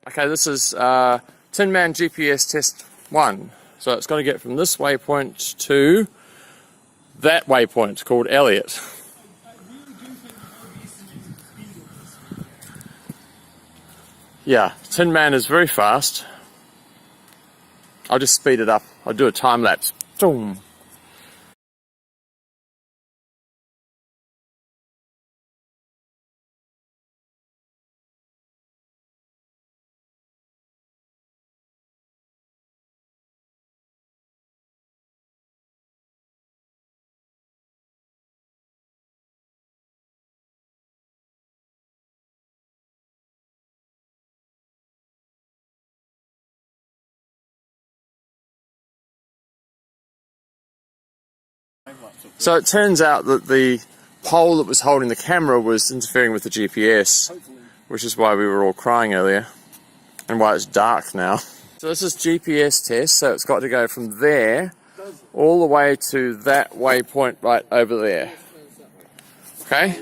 Okay, this is Tinman GPS test 1. So it's got to get from this waypoint to that waypoint called Elliott. Yeah, Tinman is very fast. I'll just speed it up. I'll do a time lapse. Boom. So it turns out that the pole that was holding the camera was interfering with the GPS, which is why we were all crying earlier, and why it's dark now. So this is GPS test, so it's got to go from there all the way to that waypoint right over there. Okay?